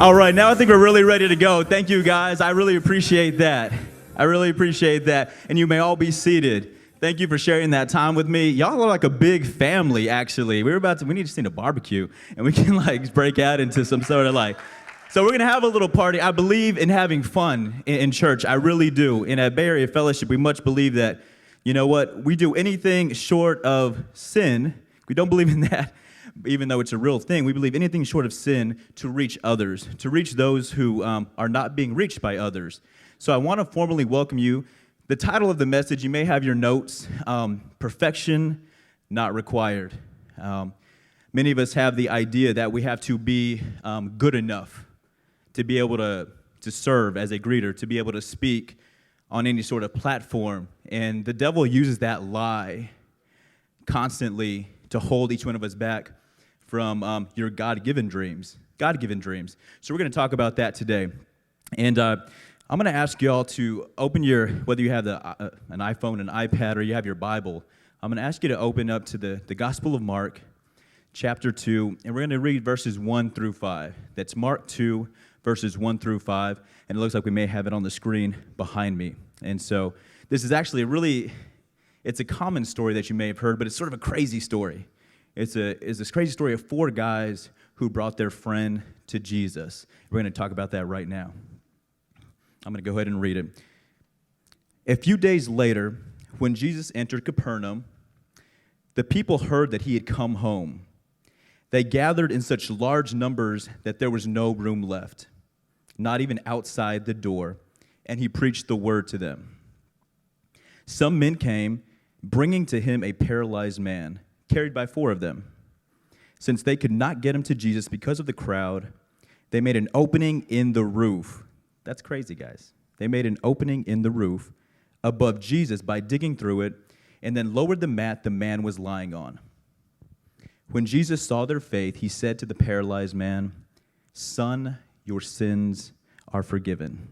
All right, now I think we're really ready to go. Thank you, guys. I really appreciate that. I really appreciate that. And you may all be seated. Thank you for sharing that time with me. Y'all are like a big family, actually. We need to see a barbecue, and we can like break out into some sort of like. So we're going to have a little party. I believe in having fun in church. I really do. And at Bay Area Fellowship, we much believe that, you know what, we do anything short of sin. We don't believe in that, even though it's a real thing. We believe anything short of sin to reach others, to reach those who are not being reached by others. So I want to formally welcome you. The title of the message, you may have your notes, Perfection Not Required. Many of us have the idea that we have to be good enough to be able to serve as a greeter, to be able to speak on any sort of platform. And the devil uses that lie constantly to hold each one of us back from your God-given dreams. God-given dreams. So we're going to talk about that today. And I'm going to ask you all to open whether you have an iPhone, an iPad, or you have your Bible, I'm going to ask you to open up to the Gospel of Mark, chapter 2, and we're going to read verses 1 through 5. That's Mark 2, verses 1 through 5, and it looks like we may have it on the screen behind me. And so this is actually it's a common story that you may have heard, but it's sort of a crazy story. It's this crazy story of 4 guys who brought their friend to Jesus. We're going to talk about that right now. I'm going to go ahead and read it. A few days later, when Jesus entered Capernaum, the people heard that he had come home. They gathered in such large numbers that there was no room left, not even outside the door, and he preached the word to them. Some men came, bringing to him a paralyzed man, carried by 4 of them. Since they could not get him to Jesus because of the crowd, they made an opening in the roof. That's crazy, guys. They made an opening in the roof above Jesus by digging through it, and then lowered the mat the man was lying on. When Jesus saw their faith, he said to the paralyzed man, "Son, your sins are forgiven."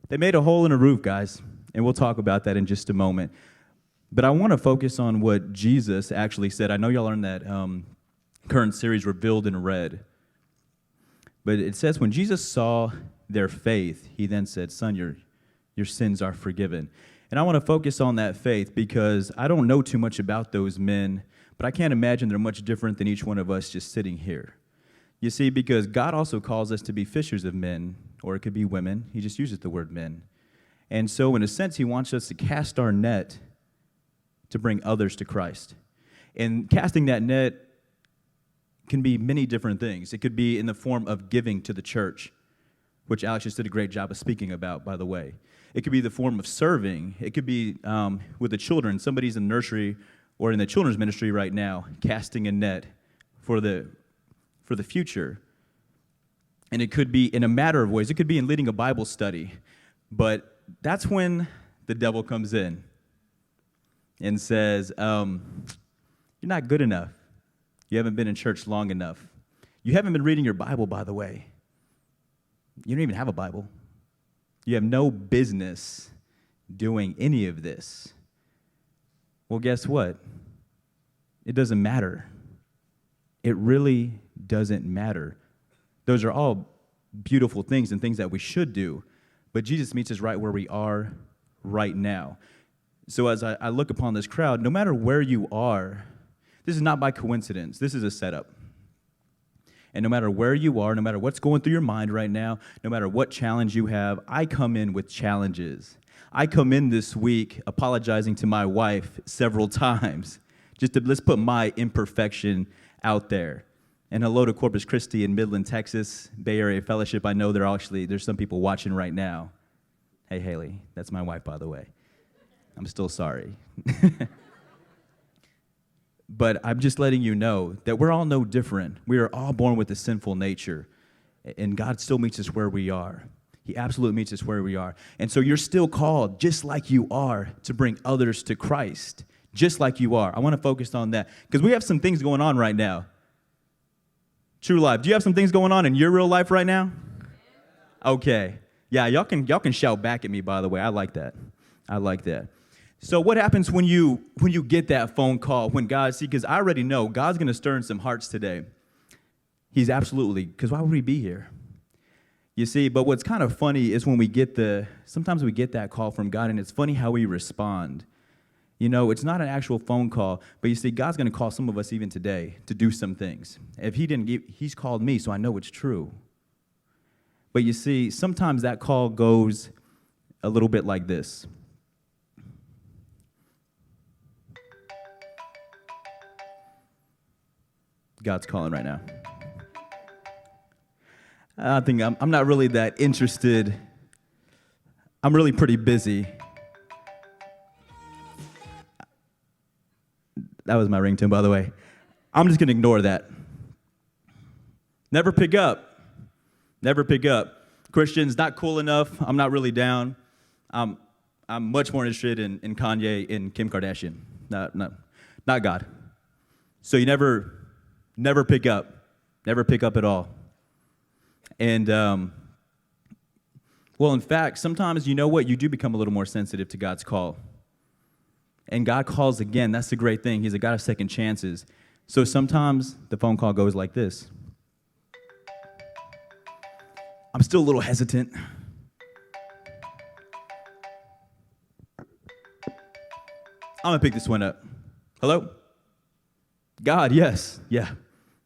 They made a hole in a roof, guys, and we'll talk about that in just a moment. But I want to focus on what Jesus actually said. I know y'all are in that current series, Revealed in Red. But it says, when Jesus saw their faith, he then said, "Son, your sins are forgiven." And I want to focus on that faith because I don't know too much about those men, but I can't imagine they're much different than each one of us just sitting here. You see, because God also calls us to be fishers of men, or it could be women. He just uses the word men. And so in a sense, he wants us to cast our net to bring others to Christ. And casting that net can be many different things. It could be in the form of giving to the church, which Alex just did a great job of speaking about, by the way. It could be the form of serving. It could be with the children. Somebody's in nursery or in the children's ministry right now, casting a net for the future. And it could be in a matter of ways. It could be in leading a Bible study. But that's when the devil comes in and says, you're not good enough. You haven't been in church long enough. You haven't been reading your Bible, by the way. You don't even have a Bible. You have no business doing any of this. Well, guess what? It doesn't matter. It really doesn't matter. Those are all beautiful things and things that we should do, but Jesus meets us right where we are right now. So as I look upon this crowd, no matter where you are, this is not by coincidence. This is a setup. And no matter where you are, no matter what's going through your mind right now, no matter what challenge you have, I come in with challenges. I come in this week apologizing to my wife several times. Let's put my imperfection out there. And hello to Corpus Christi in Midland, Texas, Bay Area Fellowship. I know there's some people watching right now. Hey, Haley, that's my wife, by the way. I'm still sorry. But I'm just letting you know that we're all no different. We are all born with a sinful nature, and God still meets us where we are. He absolutely meets us where we are. And so you're still called, just like you are, to bring others to Christ, just like you are. I want to focus on that because we have some things going on right now. True Life, do you have some things going on in your real life right now? Okay. Yeah, y'all can shout back at me, by the way. I like that. So what happens when you get that phone call, when God, because I already know God's going to stir in some hearts today. He's absolutely, because why would we be here? You see, but what's kind of funny is when sometimes we get that call from God, and it's funny how we respond. You know, it's not an actual phone call, but you see, God's going to call some of us even today to do some things. If He's called me, so I know it's true. But you see, sometimes that call goes a little bit like this. God's calling right now. I think I'm not really that interested. I'm really pretty busy. That was my ringtone, by the way. I'm just going to ignore that. Never pick up. Never pick up. Christians, not cool enough. I'm not really down. I'm much more interested in Kanye and Kim Kardashian. Not God. So you never pick up. Never pick up at all. And, well, in fact, sometimes, you know what? You do become a little more sensitive to God's call. And God calls again. That's the great thing. He's a God of second chances. So sometimes the phone call goes like this. I'm still a little hesitant. I'm going to pick this one up. Hello? God, yes. Yeah.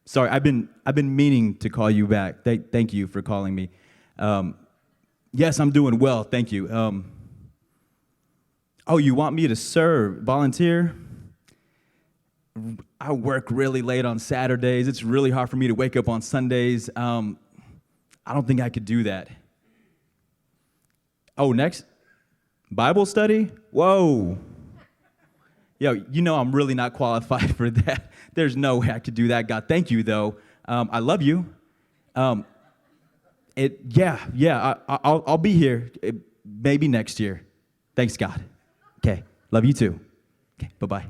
Sorry, I've been meaning to call you back. Thank you for calling me. Yes, I'm doing well. Thank you. Oh, you want me to volunteer? I work really late on Saturdays. It's really hard for me to wake up on Sundays. I don't think I could do that. Oh, next? Bible study? Whoa. Yo, you know I'm really not qualified for that. There's no way I could do that. God, thank you, though. I love you. I'll be here maybe next year. Thanks, God. Okay, love you too. Okay, bye-bye.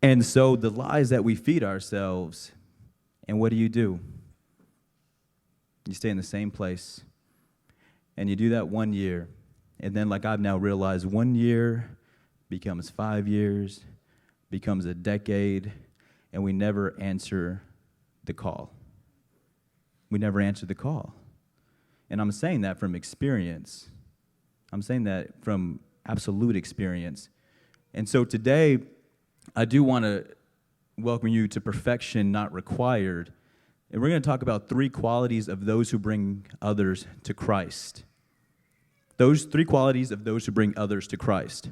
And so the lies that we feed ourselves, and what do? You stay in the same place, and you do that 1 year, and then like I've now realized, 1 year becomes 5 years, becomes a decade, and we never answer the call. We never answer the call. And I'm saying that from experience. I'm saying that from absolute experience. And so today, I do want to welcome you to Perfection Not Required. And we're going to talk about 3 qualities of those who bring others to Christ. Those 3 qualities of those who bring others to Christ.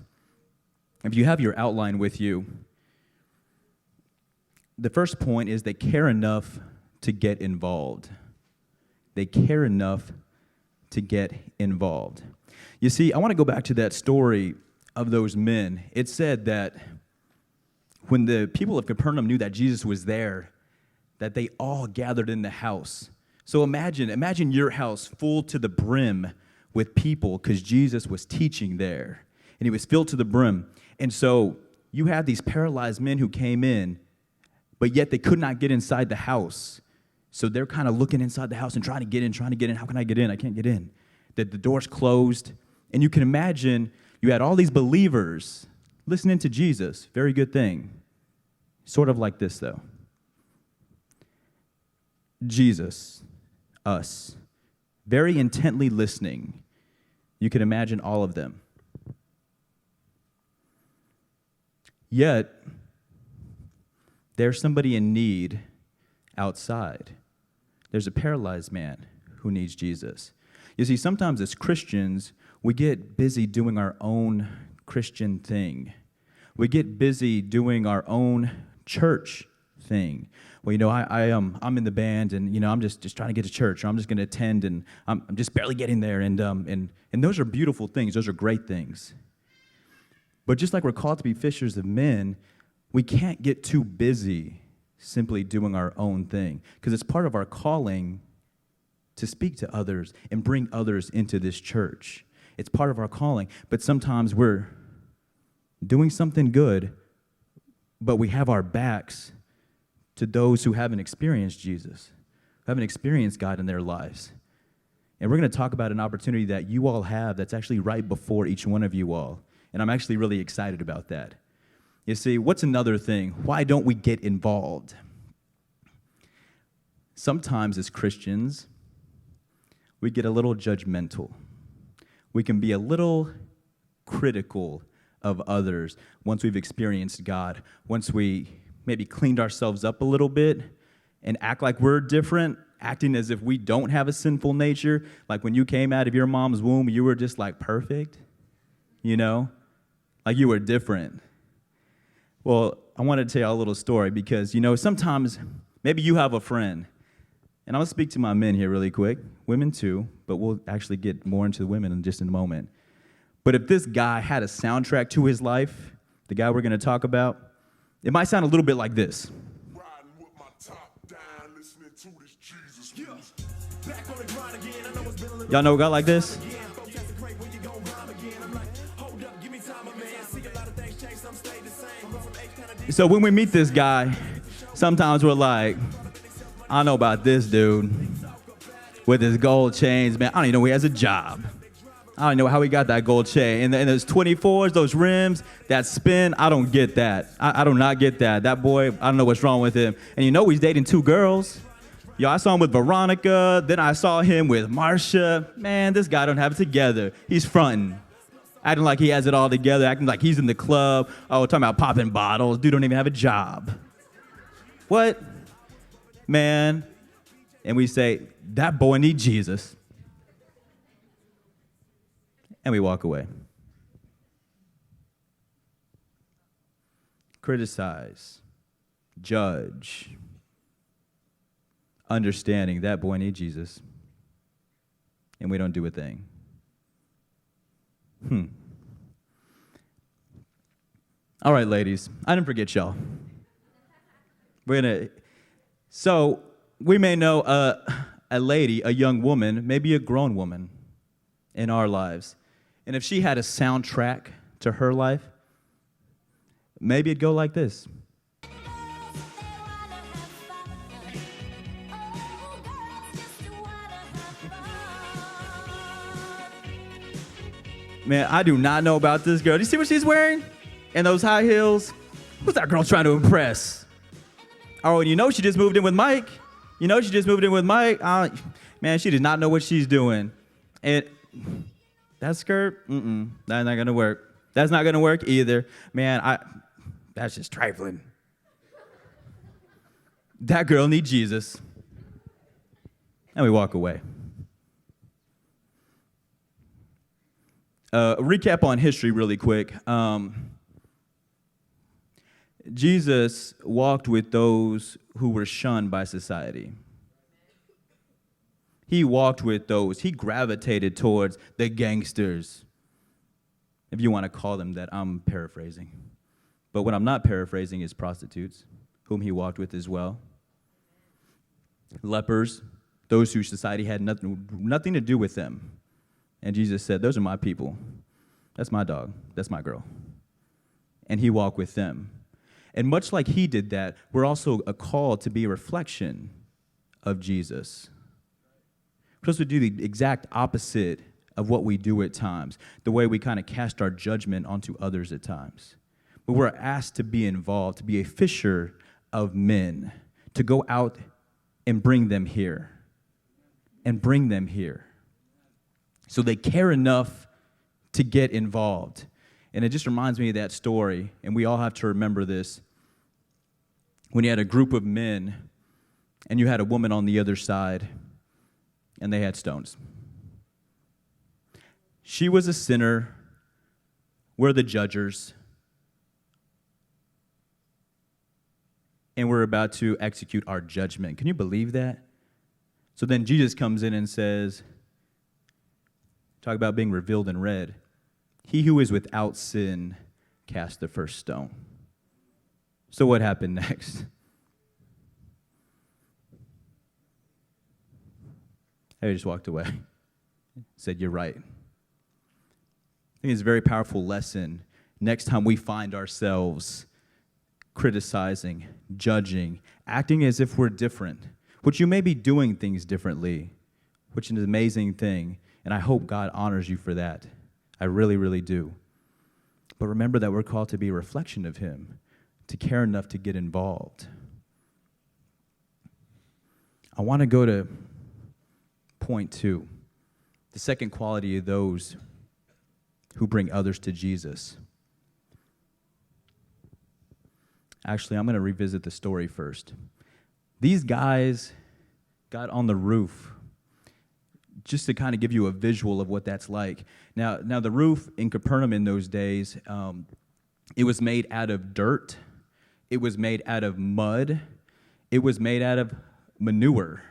If you have your outline with you, the first point is they care enough to get involved. They care enough to get involved. You see, I want to go back to that story of those men. It said that when the people of Capernaum knew that Jesus was there, that they all gathered in the house. So imagine your house full to the brim with people because Jesus was teaching there, and he was filled to the brim. And so you had these paralyzed men who came in, but yet they could not get inside the house. So they're kind of looking inside the house and trying to get in. How can I get in? I can't get in. The door's closed. And you can imagine you had all these believers listening to Jesus. Very good thing. Sort of like this, though. Jesus, us, very intently listening. You can imagine all of them. Yet, there's somebody in need outside. There's a paralyzed man who needs Jesus. You see, sometimes as Christians, we get busy doing our own Christian thing. We get busy doing our own church thing. Well, you know, I'm in the band, and you know, I'm just trying to get to church, or I'm just going to attend, and I'm just barely getting there, and those are beautiful things. Those are great things. But just like we're called to be fishers of men, we can't get too busy simply doing our own thing, because it's part of our calling to speak to others and bring others into this church. It's part of our calling, but sometimes we're doing something good, but we have our backs to those who haven't experienced Jesus, who haven't experienced God in their lives. And we're going to talk about an opportunity that you all have that's actually right before each one of you all, and I'm actually really excited about that. You see, what's another thing? Why don't we get involved? Sometimes as Christians, we get a little judgmental. We can be a little critical of others once we've experienced God, once we maybe cleaned ourselves up a little bit and act like we're different, acting as if we don't have a sinful nature. Like when you came out of your mom's womb, you were just like perfect, you know? Like you were different. Well, I wanted to tell you a little story because, sometimes maybe you have a friend, and I'm going to speak to my men here really quick, women too, but we'll actually get more into the women in just a moment. But if this guy had a soundtrack to his life, the guy we're going to talk about, it might sound a little bit like this. Y'all know a guy like this? So when we meet this guy, sometimes we're like, I don't know about this dude with his gold chains, man. I don't even know he has a job. I don't know how he got that gold chain. And those 24s, those rims, that spin, I don't get that. I do not get that. That boy, I don't know what's wrong with him. And he's dating 2 girls. Yo, I saw him with Veronica. Then I saw him with Marsha. Man, this guy don't have it together. He's fronting. Acting like he has it all together. Acting like he's in the club. Oh, talking about popping bottles. Dude don't even have a job. What? Man. And we say, that boy needs Jesus. And we walk away. Criticize. Judge. Understanding that boy needs Jesus. And we don't do a thing. All right, ladies. I didn't forget y'all. So we may know a lady, a young woman, maybe a grown woman in our lives. And if she had a soundtrack to her life, maybe it'd go like this. Man, I do not know about this girl. Do you see what she's wearing? And those high heels? Who's that girl trying to impress? Oh, and she just moved in with Mike. Man, she does not know what she's doing. And that skirt, that's not gonna work. That's not gonna work either. Man, that's just trifling. That girl needs Jesus. And we walk away. Recap on history really quick. Jesus walked with those who were shunned by society. He walked with those. He gravitated towards the gangsters, if you want to call them that. I'm paraphrasing. But what I'm not paraphrasing is prostitutes, whom he walked with as well. Lepers, those whose society had nothing to do with them. And Jesus said, those are my people. That's my dog. That's my girl. And he walked with them. And much like he did that, we're also called to be a reflection of Jesus. We're supposed to do the exact opposite of what we do at times, the way we kind of cast our judgment onto others at times. But we're asked to be involved, to be a fisher of men, to go out and bring them here. So they care enough to get involved. And it just reminds me of that story, and we all have to remember this. When you had a group of men, and you had a woman on the other side, and they had stones. She was a sinner. We're the judgers. And we're about to execute our judgment. Can you believe that? So then Jesus comes in and says, talk about being revealed in red. He who is without sin cast the first stone. So what happened next? I just walked away. Said, you're right. I think it's a very powerful lesson. Next time we find ourselves criticizing, judging, acting as if we're different, which you may be doing things differently, which is an amazing thing, and I hope God honors you for that. I really, really do. But remember that we're called to be a reflection of him, to care enough to get involved. I want to go to point 2, the second quality of those who bring others to Jesus. Actually, I'm going to revisit the story first. These guys got on the roof, just to kind of give you a visual of what that's like. Now the roof in Capernaum in those days, it was made out of dirt. It was made out of mud. It was made out of manure,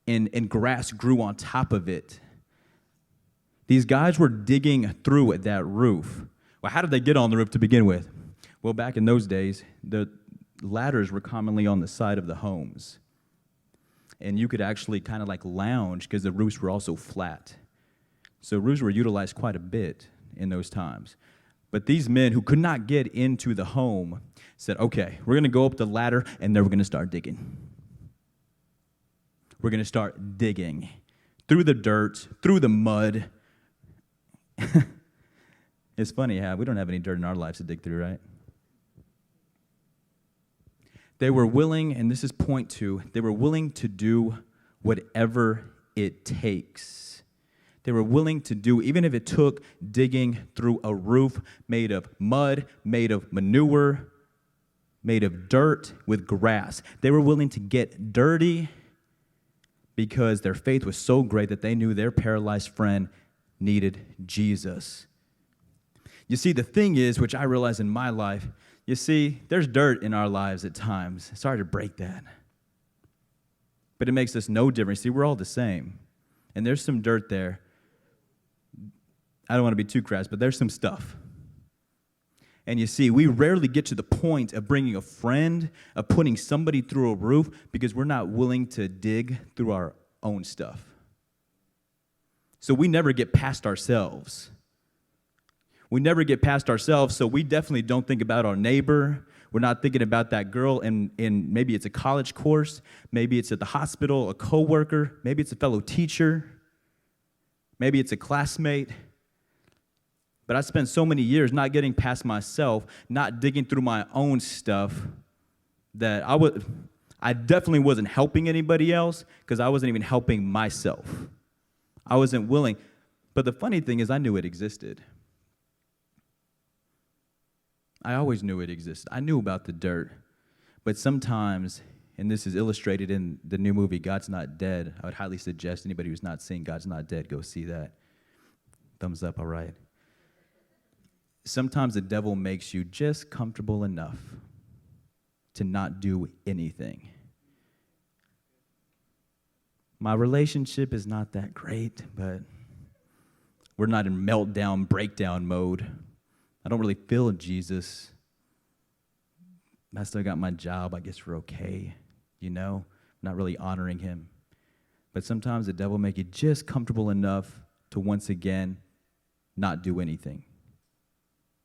and grass grew on top of it. These guys were digging through at that roof. Well, how did they get on the roof to begin with? Well, back in those days, the ladders were commonly on the side of the homes. And you could actually kind of like lounge because the roofs were also flat. So roofs were utilized quite a bit in those times. But these men who could not get into the home said, okay, we're going to go up the ladder and then we're going to start digging. We're going to start digging through the dirt, through the mud. It's funny how we don't have any dirt in our lives to dig through, right? They were willing, and this is point 2, they were willing to do whatever it takes. They were willing to do, even if it took digging through a roof made of mud, made of manure, made of dirt with grass. They were willing to get dirty because their faith was so great that they knew their paralyzed friend needed Jesus. You see, the thing is, which I realize in my life, you see, there's dirt in our lives at times. It's hard to break that. But it makes us no different. See, we're all the same. And there's some dirt there. I don't want to be too crass, but there's some stuff. And you see, we rarely get to the point of bringing a friend, of putting somebody through a roof, because we're not willing to dig through our own stuff. So we never get past ourselves. We never get past ourselves, so we definitely don't think about our neighbor. We're not thinking about that girl in maybe it's a college course, maybe it's at the hospital, a coworker, maybe it's a fellow teacher, maybe it's a classmate. But I spent so many years not getting past myself, not digging through my own stuff, that I definitely wasn't helping anybody else because I wasn't even helping myself. I wasn't willing. But the funny thing is I knew it existed. I always knew it existed. I knew about the dirt. But sometimes, and this is illustrated in the new movie, God's Not Dead. I would highly suggest anybody who's not seen God's Not Dead, go see that. Thumbs up, all right. Sometimes the devil makes you just comfortable enough to not do anything. My relationship is not that great, but we're not in meltdown, breakdown mode. I don't really feel Jesus. I still got my job. I guess we're okay, not really honoring him. But sometimes the devil make you just comfortable enough to once again not do anything.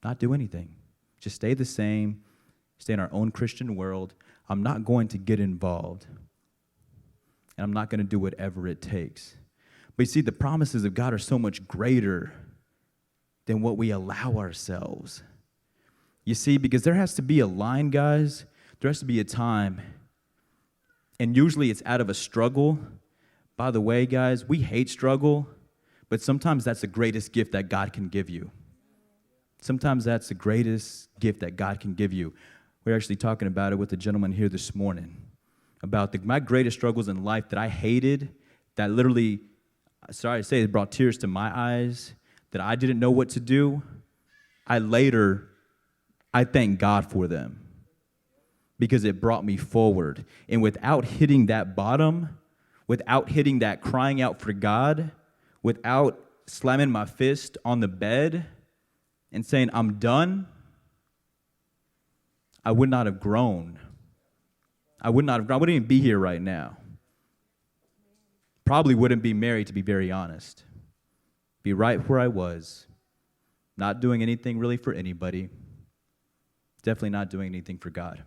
Not do anything. Just stay the same, stay in our own Christian world. I'm not going to get involved. And I'm not going to do whatever it takes. But you see, the promises of God are so much greater than what we allow ourselves. You see, because there has to be a line, guys. There has to be a time. And usually it's out of a struggle. By the way, guys, we hate struggle, but sometimes that's the greatest gift that God can give you. Sometimes that's the greatest gift that God can give you. We're actually talking about it with a gentleman here this morning, about my greatest struggles in life that I hated, that literally, sorry to say, it brought tears to my eyes, that I didn't know what to do. I thank God for them because it brought me forward. And without hitting that bottom, without hitting that crying out for God, without slamming my fist on the bed and saying, I'm done, I would not have grown. I wouldn't even be here right now. Probably wouldn't be married, to be very honest. Be right where I was, not doing anything really for anybody, definitely not doing anything for God.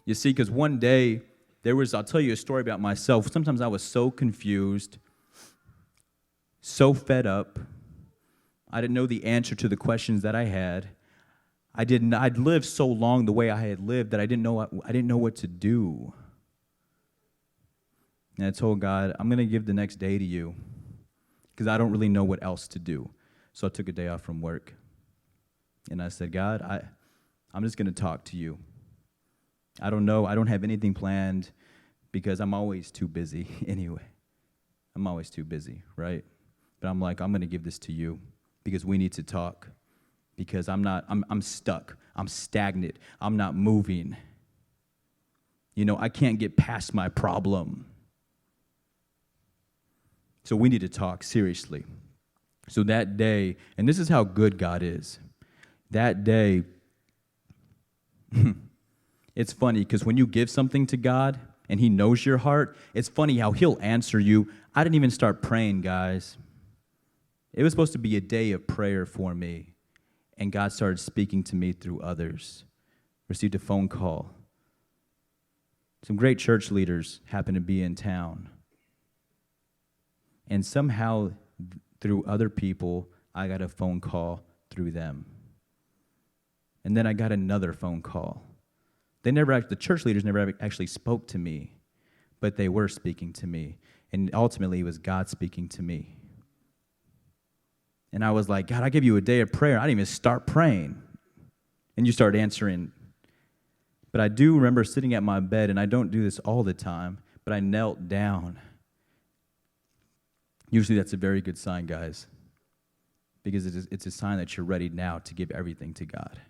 You see, because one day, I'll tell you a story about myself. Sometimes I was so confused, so fed up. I didn't know the answer to the questions that I had. I'd lived so long the way I had lived that I didn't know what to do. And I told God, I'm going to give the next day to you because I don't really know what else to do. So I took a day off from work. And I said, God, I'm just going to talk to you. I don't know. I don't have anything planned because I'm always too busy anyway. I'm always too busy, right? But I'm like, I'm going to give this to you because we need to talk because I'm stuck. I'm stagnant. I'm not moving. I can't get past my problem. So we need to talk seriously. So that day, and this is how good God is. That day, it's funny because when you give something to God and he knows your heart, it's funny how he'll answer you. I didn't even start praying, guys. It was supposed to be a day of prayer for me, and God started speaking to me through others. Received a phone call. Some great church leaders happened to be in town. And somehow, through other people, I got a phone call through them. And then I got another phone call. The church leaders never actually spoke to me, but they were speaking to me. And ultimately, it was God speaking to me. And I was like, God, I give you a day of prayer. I didn't even start praying. And you start answering. But I do remember sitting at my bed, and I don't do this all the time, but I knelt down. Usually that's a very good sign, guys, because it's a sign that you're ready now to give everything to God.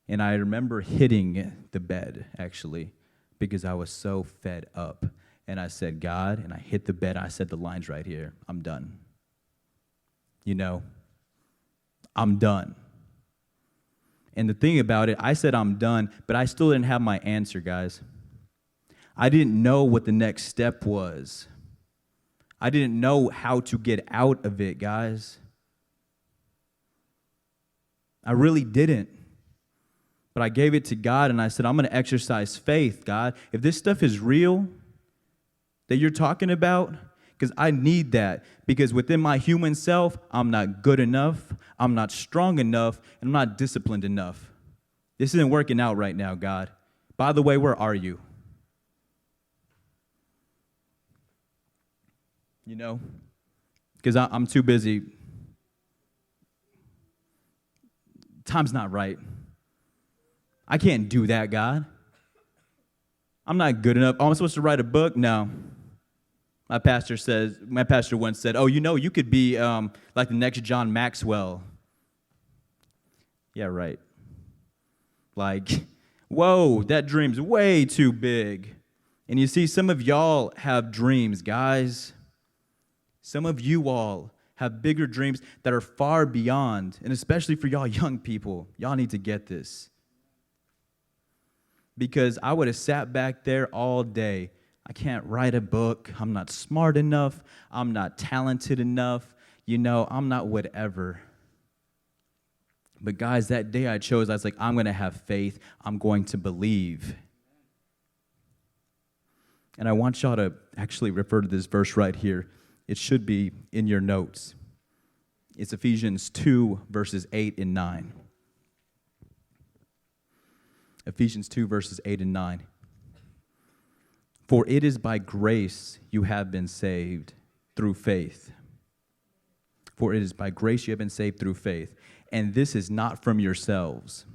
And I remember hitting the bed, actually, because I was so fed up. And I said, God, and I hit the bed. I said the lines right here. I'm done. I'm done. And the thing about it, I said I'm done, but I still didn't have my answer, guys. I didn't know what the next step was. I didn't know how to get out of it, guys. I really didn't. But I gave it to God, and I said, I'm going to exercise faith, God. If this stuff is real that you're talking about, because I need that. Because within my human self, I'm not good enough, I'm not strong enough, and I'm not disciplined enough. This isn't working out right now, God. By the way, where are you? Because I'm too busy. Time's not right. I can't do that, God. I'm not good enough. Oh, I'm supposed to write a book? No. My pastor once said, you could be like the next John Maxwell. Yeah, right. Like, whoa, that dream's way too big. And you see, some of y'all have dreams, guys. Some of you all have bigger dreams that are far beyond, and especially for y'all young people, y'all need to get this. Because I would have sat back there all day. I can't write a book. I'm not smart enough. I'm not talented enough. I'm not whatever. But guys, that day I chose, I was like, I'm going to have faith. I'm going to believe. And I want y'all to actually refer to this verse right here. It should be in your notes. It's Ephesians 2, verses 8 and 9. Ephesians 2, verses 8 and 9. For it is by grace you have been saved through faith. For it is by grace you have been saved through faith. And this is not from yourselves.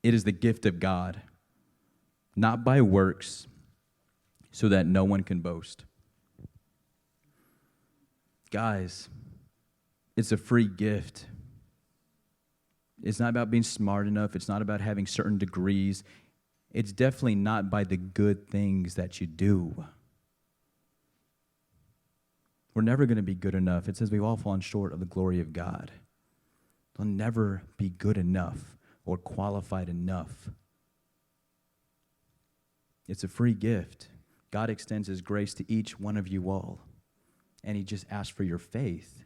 It is the gift of God, not by works, so that no one can boast. Guys, it's a free gift. It's not about being smart enough. It's not about having certain degrees. It's definitely not by the good things that you do. We're never going to be good enough. It says we've all fallen short of the glory of God. We'll never be good enough or qualified enough. It's a free gift. God extends his grace to each one of you all. And he just asked for your faith.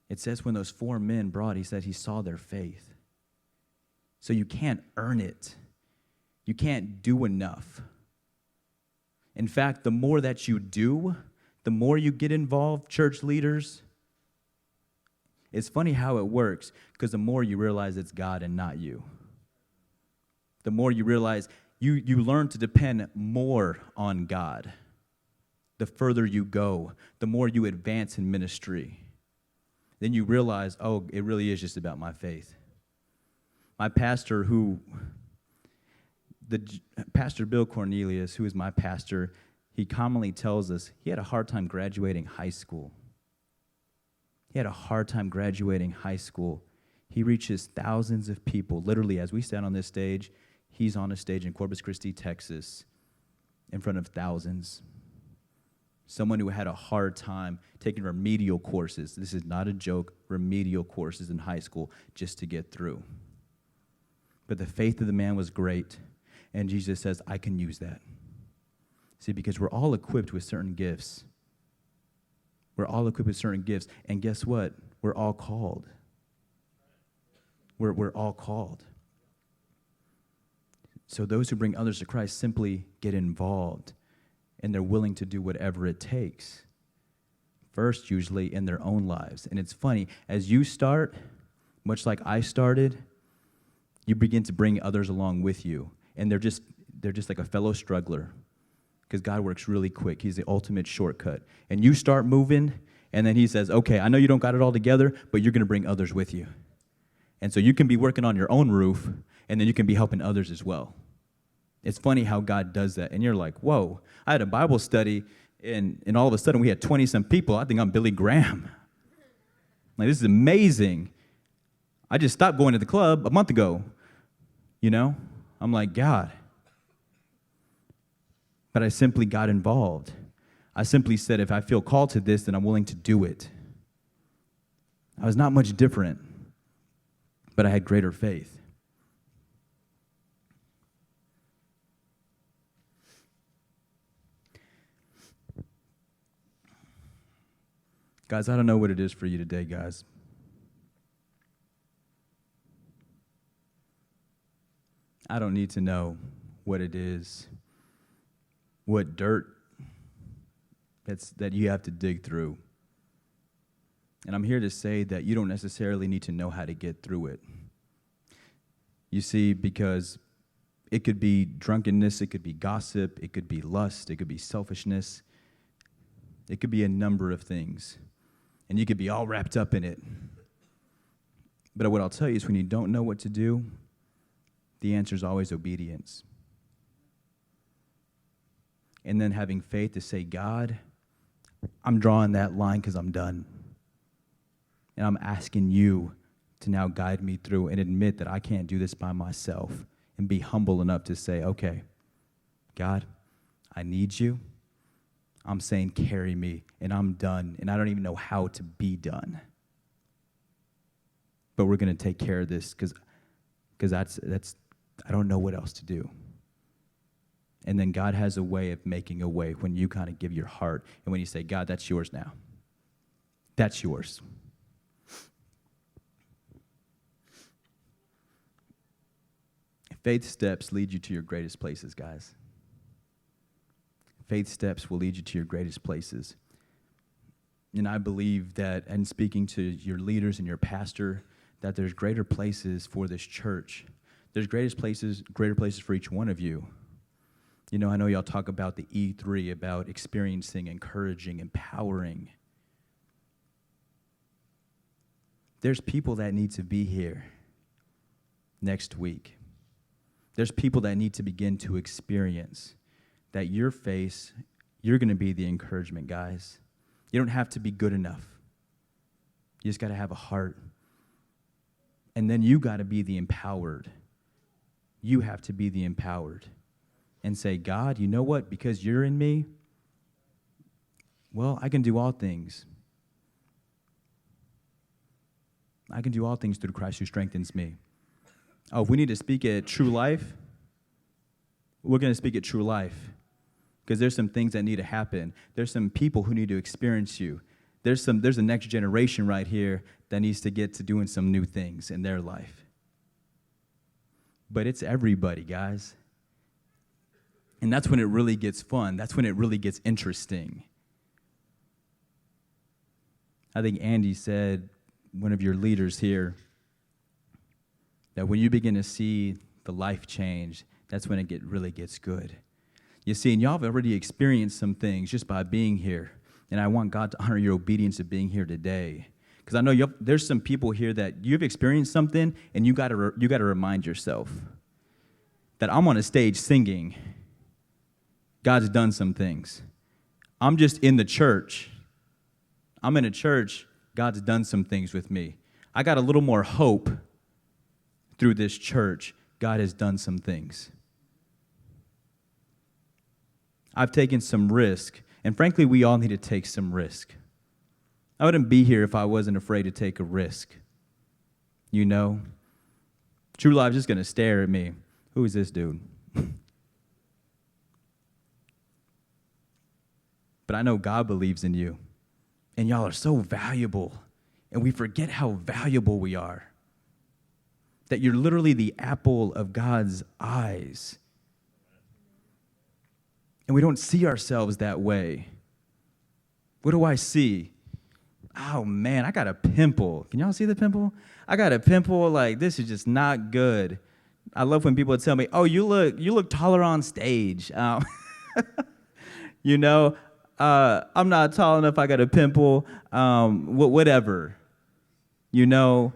It says when those 4 men brought, he said he saw their faith. So you can't earn it. You can't do enough. In fact, the more that you do, the more you get involved, church leaders, It's funny how it works, because the more you realize it's God and not you, the more you realize you learn to depend more on God. The further you go, the more you advance in ministry. Then you realize, oh, it really is just about my faith. My pastor Pastor Bill Cornelius, who is my pastor, he commonly tells us he had a hard time graduating high school. He had a hard time graduating high school. He reaches thousands of people. Literally, as we stand on this stage, he's on a stage in Corpus Christi, Texas, in front of thousands. Someone who had a hard time taking remedial courses. This is not a joke, remedial courses in high school just to get through. But the faith of the man was great, and Jesus says, I can use that. See, because we're all equipped with certain gifts. We're all equipped with certain gifts, and guess what? We're all called. We're all called. So those who bring others to Christ simply get involved, and they're willing to do whatever it takes. First, usually in their own lives. And it's funny, as you start, much like I started, you begin to bring others along with you. And they're just like a fellow struggler, because God works really quick. He's the ultimate shortcut. And you start moving, and then he says, okay, I know you don't got it all together, but you're going to bring others with you. And so you can be working on your own roof, and then you can be helping others as well. It's funny how God does that. And you're like, whoa, I had a Bible study, and all of a sudden we had 20-some people. I think I'm Billy Graham. Like, this is amazing. I just stopped going to the club a month ago, you know? I'm like, God. But I simply got involved. I simply said, if I feel called to this, then I'm willing to do it. I was not much different, but I had greater faith. Guys, I don't know what it is for you today, guys. I don't need to know what it is, what dirt that you have to dig through. And I'm here to say that you don't necessarily need to know how to get through it. You see, because it could be drunkenness, it could be gossip, it could be lust, it could be selfishness, it could be a number of things. And you could be all wrapped up in it. But what I'll tell you is when you don't know what to do, the answer is always obedience. And then having faith to say, God, I'm drawing that line because I'm done. And I'm asking you to now guide me through and admit that I can't do this by myself, and be humble enough to say, okay, God, I need you. I'm saying carry me, and I'm done, and I don't even know how to be done. But we're going to take care of this because that's I don't know what else to do. And then God has a way of making a way when you kind of give your heart, and when you say, God, that's yours now. That's yours. Faith steps lead you to your greatest places, guys. Faith steps will lead you to your greatest places. And I believe that, and speaking to your leaders and your pastor, that there's greater places for this church. There's greater places for each one of you. You know, I know y'all talk about the E3, about experiencing, encouraging, empowering. There's people that need to be here next week. There's people that need to begin to experience that you're going to be the encouragement, guys. You don't have to be good enough. You just got to have a heart. And then you got to be the empowered. You have to be the empowered and say, God, you know what? Because you're in me, well, I can do all things. I can do all things through Christ who strengthens me. Oh, if we need to speak at True Life, we're going to speak at True Life. Because there's some things that need to happen. There's some people who need to experience you. There's a next generation right here that needs to get to doing some new things in their life. But it's everybody, guys. And that's when it really gets fun. That's when it really gets interesting. I think Andy said one of your leaders here, that when you begin to see the life change, that's when it really gets good. You see, and y'all have already experienced some things just by being here. And I want God to honor your obedience of being here today. Because I know there's some people here that you've experienced something, and you got to remind yourself that I'm on a stage singing. God's done some things. I'm just in the church. I'm in a church. God's done some things with me. I got a little more hope through this church. God has done some things. I've taken some risk, and frankly, we all need to take some risk. I wouldn't be here if I wasn't afraid to take a risk. You know? True Life's just going to stare at me. Who is this dude? But I know God believes in you, and y'all are so valuable, and we forget how valuable we are. That you're literally the apple of God's eyes. And we don't see ourselves that way. What do I see? Oh, man, I got a pimple. Can y'all see the pimple? I got a pimple. Like, this is just not good. I love when people tell me, oh, you look taller on stage. You know, I'm not tall enough. I got a pimple. Whatever. You know,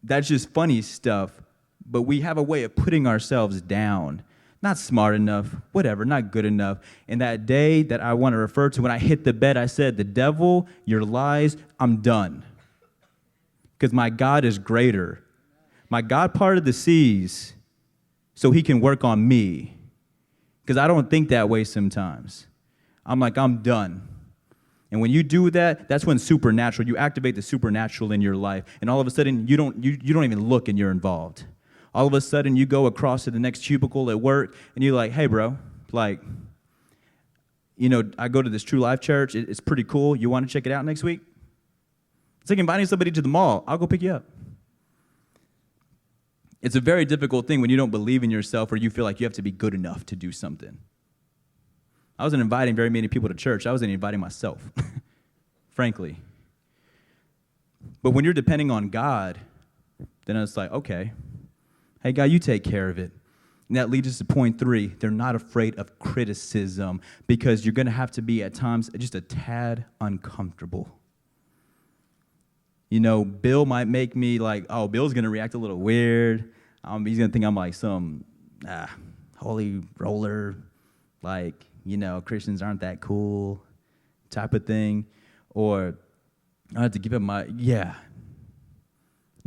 that's just funny stuff. But we have a way of putting ourselves down. Not smart enough, whatever, not good enough. And that day that I want to refer to, when I hit the bed, I said, the devil, your lies, I'm done. Because my God is greater. My God parted the seas so he can work on me. Because I don't think that way sometimes. I'm like, I'm done. And when you do that, that's when supernatural, you activate the supernatural in your life. And all of a sudden, you don't even look and you're involved. All of a sudden, you go across to the next cubicle at work, and you're like, hey, bro, like, you know, I go to this True Life church. It's pretty cool. You want to check it out next week? It's like inviting somebody to the mall. I'll go pick you up. It's a very difficult thing when you don't believe in yourself or you feel like you have to be good enough to do something. I wasn't inviting very many people to church. I wasn't inviting myself, frankly. But when you're depending on God, then it's like, okay. Hey, God, you take care of it. And that leads us to point 3. They're not afraid of criticism because you're going to have to be at times just a tad uncomfortable. You know, Bill might make me like, oh, Bill's going to react a little weird. He's going to think I'm like some holy roller, like, you know, Christians aren't that cool type of thing. Or I have to give him you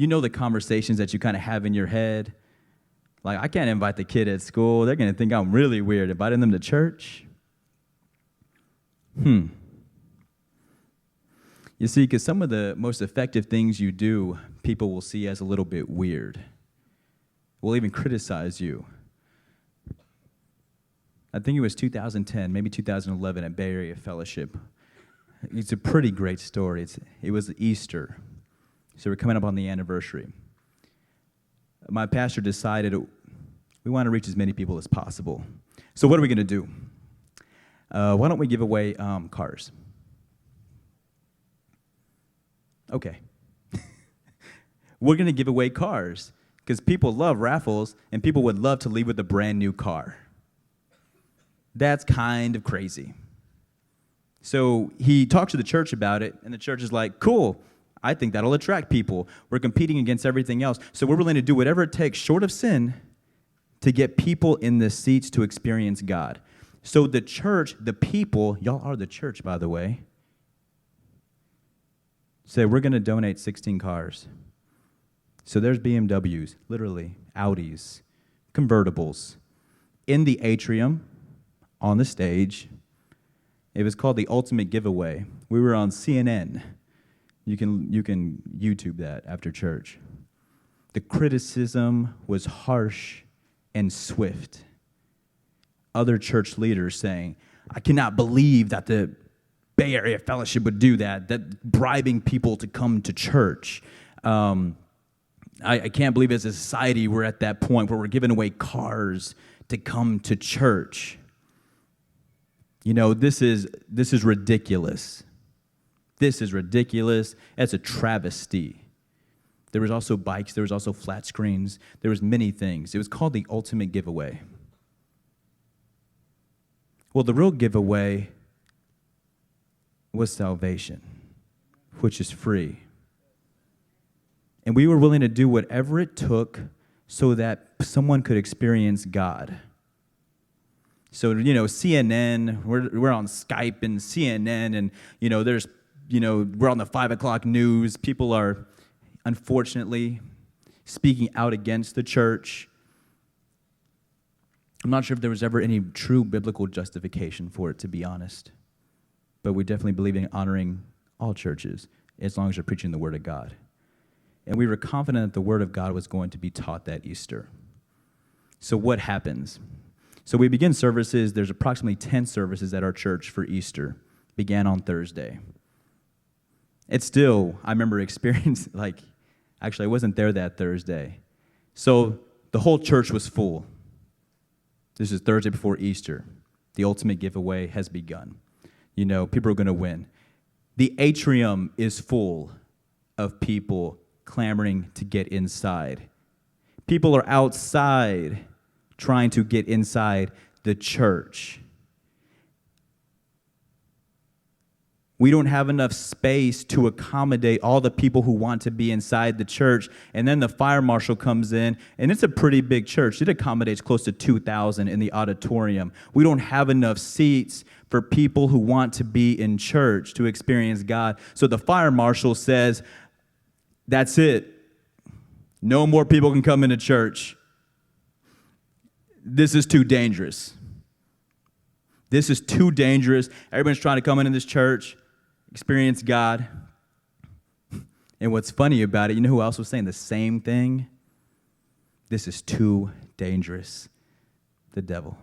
know the conversations that you kind of have in your head. Like, I can't invite the kid at school. They're going to think I'm really weird. Inviting them to church? You see, because some of the most effective things you do, people will see as a little bit weird. Will even criticize you. I think it was 2010, maybe 2011 at Bay Area Fellowship. It's a pretty great story. It was Easter. So we're coming up on the anniversary. My pastor decided we want to reach as many people as possible. So what are we going to do? Why don't we give away cars? Okay. We're going to give away cars because people love raffles and people would love to leave with a brand new car. That's kind of crazy. So he talks to the church about it, and the church is like, cool. I think that'll attract people. We're competing against everything else. So we're willing to do whatever it takes, short of sin, to get people in the seats to experience God. So the church, the people, y'all are the church, by the way, say, we're going to donate 16 cars. So there's BMWs, literally, Audis, convertibles, in the atrium, on the stage. It was called the Ultimate Giveaway. We were on CNN. You can YouTube that after church. The criticism was harsh and swift. Other church leaders saying, I cannot believe that the Bay Area Fellowship would do that bribing people to come to church. I can't believe as a society we're at that point where we're giving away cars to come to church. You know, this is ridiculous. This is ridiculous. That's a travesty. There was also bikes. There was also flat screens. There was many things. It was called the ultimate giveaway. Well, the real giveaway was salvation, which is free. And we were willing to do whatever it took so that someone could experience God. So, CNN, we're on Skype and CNN, and, we're on the 5 o'clock news. People are, unfortunately, speaking out against the church. I'm not sure if there was ever any true biblical justification for it, to be honest. But we definitely believe in honoring all churches as long as they're preaching the Word of God. And we were confident that the Word of God was going to be taught that Easter. So what happens? So we begin services. There's approximately 10 services at our church for Easter. Began on Thursday. It's still, I remember experience, actually I wasn't there that Thursday. So the whole church was full. This is Thursday before Easter. The ultimate giveaway has begun. People are going to win. The atrium is full of people clamoring to get inside. People are outside trying to get inside the church. We don't have enough space to accommodate all the people who want to be inside the church. And then the fire marshal comes in, and it's a pretty big church. It accommodates close to 2,000 in the auditorium. We don't have enough seats for people who want to be in church to experience God. So the fire marshal says, that's it. No more people can come into church. This is too dangerous. This is too dangerous. Everyone's trying to come into this church, experience God. And what's funny about it, you know who else was saying the same thing? This is too dangerous. The devil.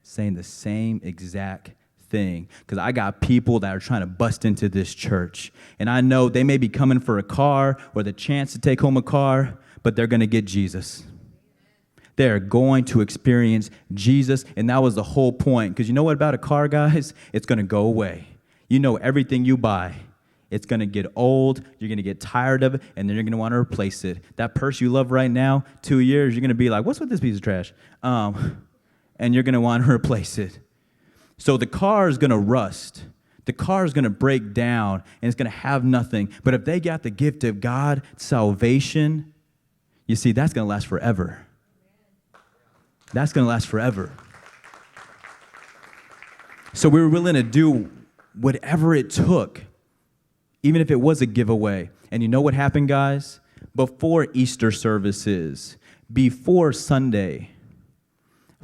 Saying the same exact thing. Because I got people that are trying to bust into this church. And I know they may be coming for a car or the chance to take home a car, but they're going to get Jesus. They're going to experience Jesus, and that was the whole point. Because you know what about a car, guys? It's going to go away. Everything you buy, it's going to get old, you're going to get tired of it, and then you're going to want to replace it. That purse you love right now, 2 years, you're going to be like, what's with this piece of trash? And you're going to want to replace it. So the car is going to rust. The car is going to break down, and it's going to have nothing. But if they got the gift of God, salvation, you see, that's going to last forever. That's going to last forever. So we were willing to do whatever it took, even if it was a giveaway. And you know what happened, guys? Before Easter services, before Sunday,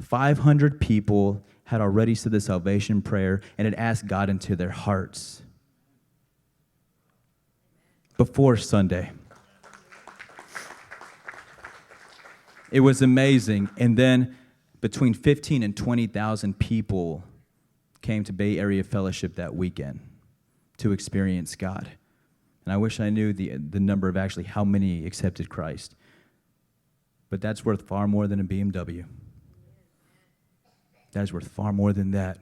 500 people had already said the salvation prayer and had asked God into their hearts. Before Sunday. It was amazing. And then between 15 and 20,000 people came to Bay Area Fellowship that weekend to experience God. And I wish I knew the number of actually how many accepted Christ. But that's worth far more than a BMW. That is worth far more than that.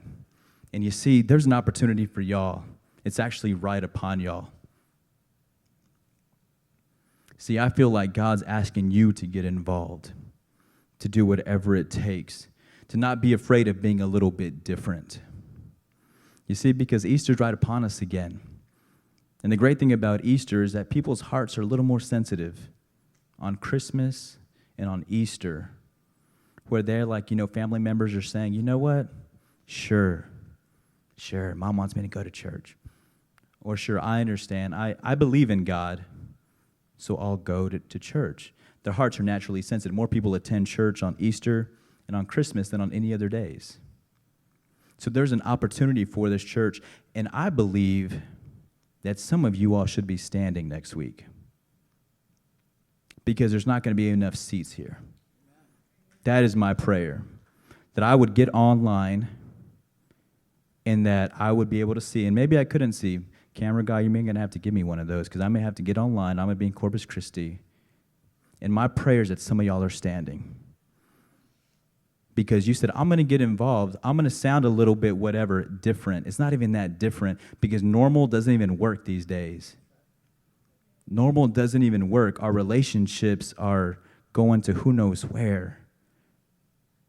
And you see, there's an opportunity for y'all. It's actually right upon y'all. See, I feel like God's asking you to get involved, to do whatever it takes, to not be afraid of being a little bit different. You see, because Easter's right upon us again. And the great thing about Easter is that people's hearts are a little more sensitive on Christmas and on Easter, where they're like, family members are saying, you know what? Sure, Mom wants me to go to church. Or sure, I understand. I believe in God, so I'll go to church. Their hearts are naturally sensitive. More people attend church on Easter and on Christmas than on any other days. So there's an opportunity for this church, and I believe that some of you all should be standing next week because there's not going to be enough seats here. That is my prayer, that I would get online and that I would be able to see, and maybe I couldn't see. Camera guy, you're going to have to give me one of those because I may have to get online. I'm going to be in Corpus Christi. And my prayer is that some of y'all are standing because you said, I'm going to get involved. I'm going to sound a little bit whatever, different. It's not even that different because normal doesn't even work these days. Normal doesn't even work. Our relationships are going to who knows where,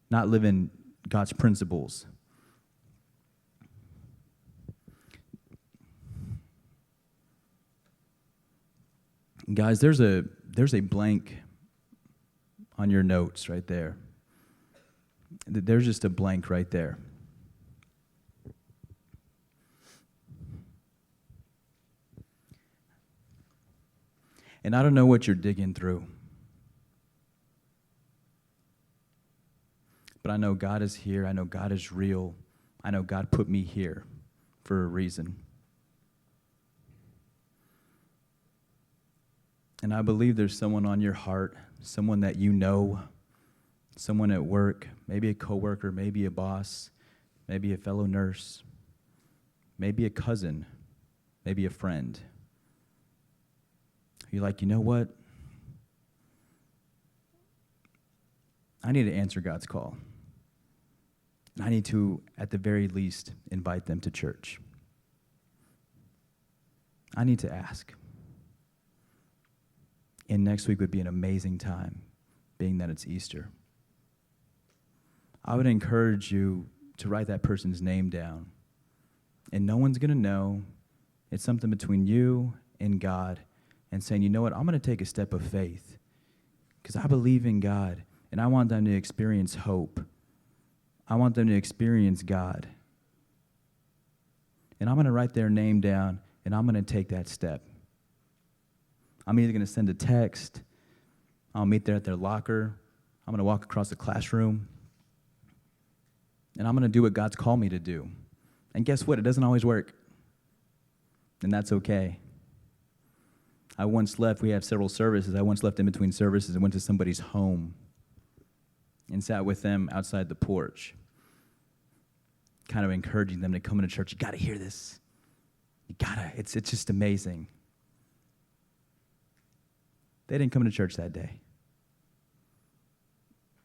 not living God's principles. Guys, there's a blank on your notes right there. There's just a blank right there. And I don't know what you're digging through, but I know God is here. I know God is real. I know God put me here for a reason. And I believe there's someone on your heart, someone that you know, someone at work, maybe a coworker, maybe a boss, maybe a fellow nurse, maybe a cousin, maybe a friend. You're like, you know what? I need to answer God's call. I need to, at the very least, invite them to church. I need to ask. And next week would be an amazing time, being that it's Easter. I would encourage you to write that person's name down. And no one's going to know. It's something between you and God, and saying, you know what, I'm going to take a step of faith because I believe in God, and I want them to experience hope. I want them to experience God. And I'm going to write their name down, and I'm going to take that step. I'm either going to send a text, I'll meet there at their locker, I'm going to walk across the classroom, and I'm going to do what God's called me to do. And guess what? It doesn't always work, and that's okay. We have several services. I once left in between services and went to somebody's home and sat with them outside the porch, kind of encouraging them to come into church. You got to hear this. It's just amazing. They didn't come to church that day.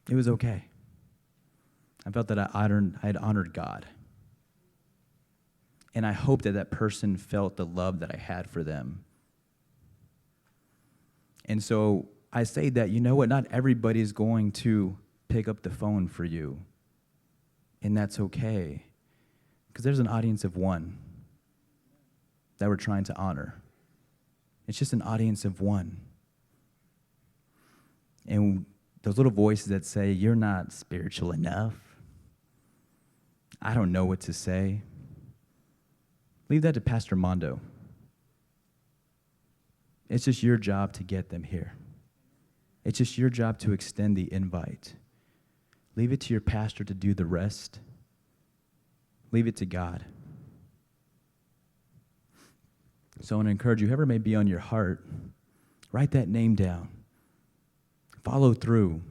It was okay. I felt that I had honored God. And I hope that person felt the love that I had for them. And so I say that, you know what, not everybody is going to pick up the phone for you. And that's okay. Because there's an audience of one that we're trying to honor. It's just an audience of one. And those little voices that say, you're not spiritual enough, I don't know what to say, leave that to Pastor Mondo. It's just your job to get them here. It's just your job to extend the invite. Leave it to your pastor to do the rest. Leave it to God. So I want to encourage you, whoever may be on your heart, write that name down. Follow through.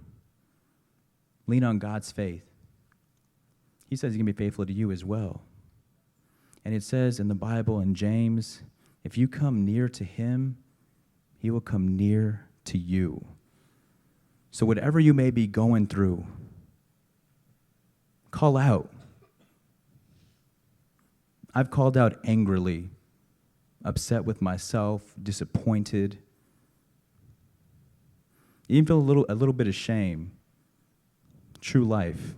Lean on God's faith. He says he's going to be faithful to you as well. And it says in the Bible in James, if you come near to him, he will come near to you. So whatever you may be going through, call out. I've called out angrily, upset with myself, disappointed, even feel a little bit of shame. True life.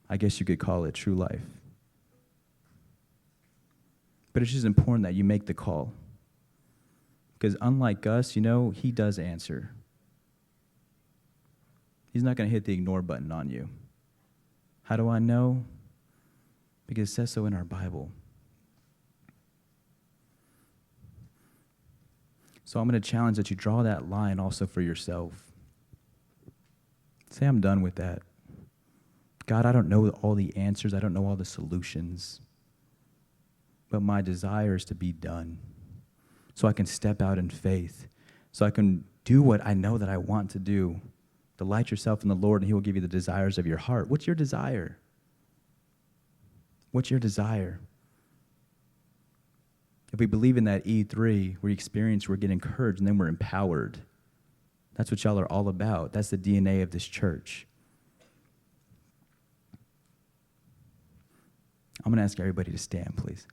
I guess you could call it true life. But it's just important that you make the call. Because unlike us, he does answer. He's not going to hit the ignore button on you. How do I know? Because it says so in our Bible. So I'm going to challenge that you draw that line also for yourself. Say, I'm done with that. God, I don't know all the answers. I don't know all the solutions. But my desire is to be done. So I can step out in faith. So I can do what I know that I want to do. Delight yourself in the Lord, and he will give you the desires of your heart. What's your desire? What's your desire? If we believe in that E3, we experience, we're getting encouraged, and then we're empowered. That's what y'all are all about. That's the DNA of this church. I'm going to ask everybody to stand, please.